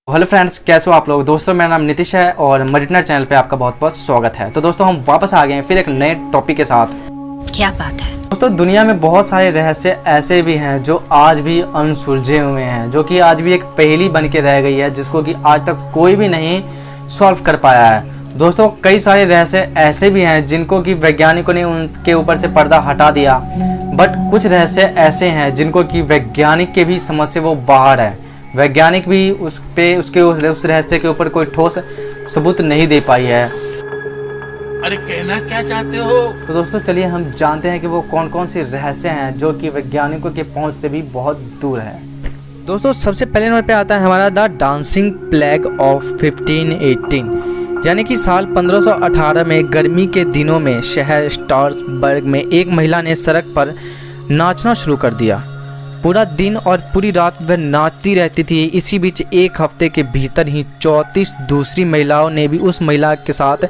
Hello friends, कैसे हो आप लोग। दोस्तों मेरा नाम नितिश है और मरीटनर चैनल पे आपका बहुत बहुत स्वागत है। तो दोस्तों हम वापस आ गए हैं फिर एक नए टॉपिक के साथ। क्या बात है दोस्तों, दुनिया में बहुत सारे रहस्य ऐसे भी हैं जो आज भी अनसुलझे हुए हैं, जो कि आज भी एक पहेली बन के रह गई है, जिसको कि आज तक कोई भी नहीं सॉल्व कर पाया है। दोस्तों कई सारे रहस्य ऐसे भी हैं जिनको कि वैज्ञानिकों ने उनके ऊपर से पर्दा हटा दिया, बट कुछ रहस्य ऐसे हैं जिनको कि वैज्ञानिक के भी समझ से वो बाहर है। वैज्ञानिक भी उस रहस्य के ऊपर कोई ठोस सबूत नहीं दे पाई है। अरे कहना क्या चाहते हो? तो दोस्तों चलिए हम जानते हैं कि वो कौन कौन से रहस्य हैं जो कि वैज्ञानिकों के पहुंच से भी बहुत दूर है। दोस्तों सबसे पहले नंबर पे आता है हमारा द डांसिंग प्लेग ऑफ 1518, यानी कि साल 1518 में गर्मी के दिनों में शहर स्ट्रासबर्ग में एक महिला ने सड़क पर नाचना शुरू कर दिया। पूरा दिन और पूरी रात वह नाचती रहती थी। इसी बीच एक हफ्ते के भीतर ही 34 दूसरी महिलाओं ने भी उस महिला के साथ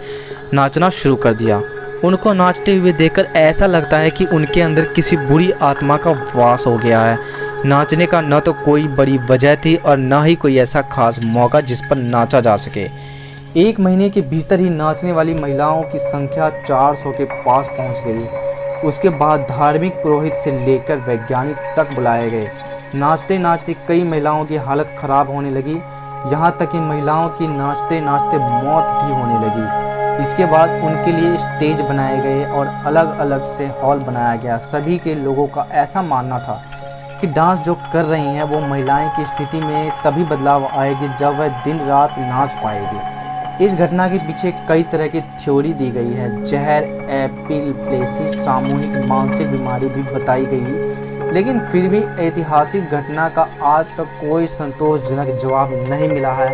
नाचना शुरू कर दिया। उनको नाचते हुए देखकर ऐसा लगता है कि उनके अंदर किसी बुरी आत्मा का वास हो गया है। नाचने का न तो कोई बड़ी वजह थी और न ही कोई ऐसा खास मौका जिस पर नाचा जा सके। एक महीने के भीतर ही नाचने वाली महिलाओं की संख्या 400 के पास पहुंच गई। उसके बाद धार्मिक पुरोहित से लेकर वैज्ञानिक तक बुलाए गए। नाचते नाचते कई महिलाओं की हालत खराब होने लगी, यहाँ तक कि महिलाओं की नाचते नाचते मौत भी होने लगी। इसके बाद उनके लिए स्टेज बनाए गए और अलग अलग से हॉल बनाया गया। सभी के लोगों का ऐसा मानना था कि डांस जो कर रही हैं वो महिलाएं की स्थिति में तभी बदलाव आएगी जब वह दिन रात नाच पाएगी। इस घटना के पीछे कई तरह की थ्योरी दी गई है। जहर, एपिलेप्सी, सामूहिक मानसिक बीमारी भी बताई गई, लेकिन फिर भी ऐतिहासिक घटना का आज तक कोई संतोषजनक जवाब नहीं मिला है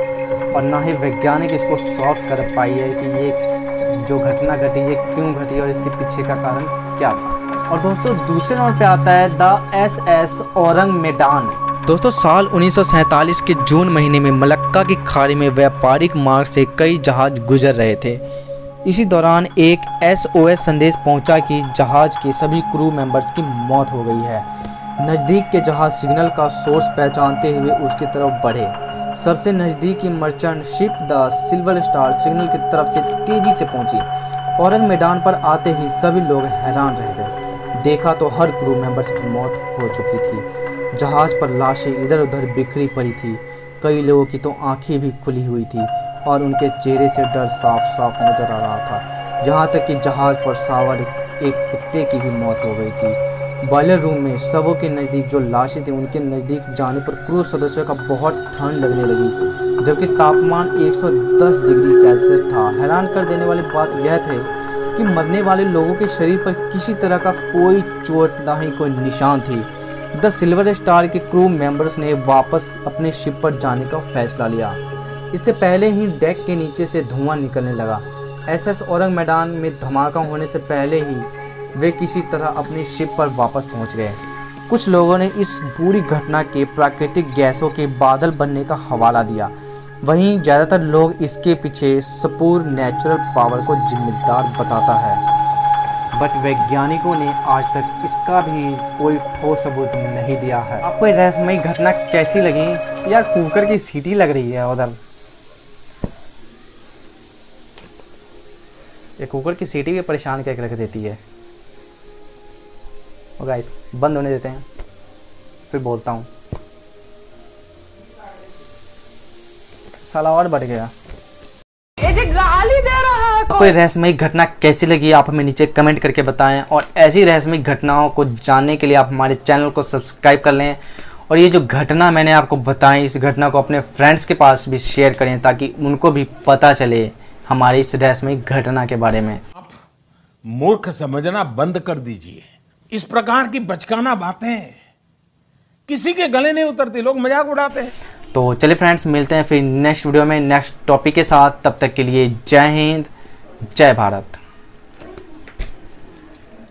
और न ही वैज्ञानिक इसको सॉल्व कर पाई है कि ये जो घटना घटी ये क्यों घटी और इसके पीछे का कारण क्या था। और दोस्तों दूसरे नंबर पे आता है द SS औरंग मेडान। दोस्तों साल 1947 के जून महीने में मलक्का की खाड़ी में व्यापारिक मार्ग से कई जहाज गुजर रहे थे। इसी दौरान एक SOS संदेश पहुंचा कि जहाज के सभी क्रू मेंबर्स की मौत हो गई है। नज़दीक के जहाज सिग्नल का सोर्स पहचानते हुए उसकी तरफ बढ़े। सबसे नज़दीकी merchant ship the silver star signal की तरफ से तेजी से पहुंची। औरंग मैदान पर आते ही सभी लोग हैरान रह गए। देखा तो हर क्रू मेंबर्स की मौत हो चुकी थी। जहाज पर लाशें इधर उधर बिखरी पड़ी थी। कई लोगों की तो आंखें भी खुली हुई थी और उनके चेहरे से डर साफ साफ नजर आ रहा था। यहाँ तक कि जहाज पर सवार एक कुत्ते की भी मौत हो गई थी। बॉयलर रूम में शवों के नज़दीक जो लाशें थी उनके नज़दीक जाने पर क्रू सदस्यों का बहुत ठंड लगने लगी, जबकि तापमान 110 डिग्री सेल्सियस था। हैरान कर देने वाली बात यह थी कि मरने वाले लोगों के शरीर पर किसी तरह का कोई चोट ना ही कोई निशान थी। द सिल्वर स्टार के क्रू मेंबर्स ने वापस अपने शिप पर जाने का फैसला लिया। इससे पहले ही डेक के नीचे से धुआं निकलने लगा। SS औरंग मैदान में धमाका होने से पहले ही वे किसी तरह अपनी शिप पर वापस पहुंच गए। कुछ लोगों ने इस पूरी घटना के प्राकृतिक गैसों के बादल बनने का हवाला दिया, वहीं ज़्यादातर लोग इसके पीछे सपूर नेचुरल पावर को जिम्मेदार बताता है। बट वैज्ञानिकों ने आज तक इसका भी कोई ठोस सबूत नहीं दिया है। आपको ये रहस्यमयी घटना कैसी लगी? यार कुकर की सीटी लग रही है उधर। ये कुकर की सीटी भी परेशान करके रख देती है। और गाइस बंद होने देते हैं, फिर बोलता हूँ। साला और बढ़ गया। गाली दे रहा है। कोई रहस्यमयी घटना कैसी लगी आप हमें नीचे कमेंट करके बताएं, और ऐसी रहस्यमयी घटनाओं को जानने के लिए आप हमारे चैनल को सब्सक्राइब कर लें। और ये जो घटना मैंने आपको बताई, इस घटना को अपने फ्रेंड्स के पास भी शेयर करें ताकि उनको भी पता चले हमारी इस रहस्यमयी घटना के बारे में। आप मूर्ख समझना बंद कर दीजिए। इस प्रकार की बचकाना बातें किसी के गले नहीं उतरती, लोग मजाक उड़ाते हैं। तो चलिए फ्रेंड्स, मिलते हैं फिर नेक्स्ट वीडियो में नेक्स्ट टॉपिक के साथ। तब तक के लिए जय हिंद, जय भारत।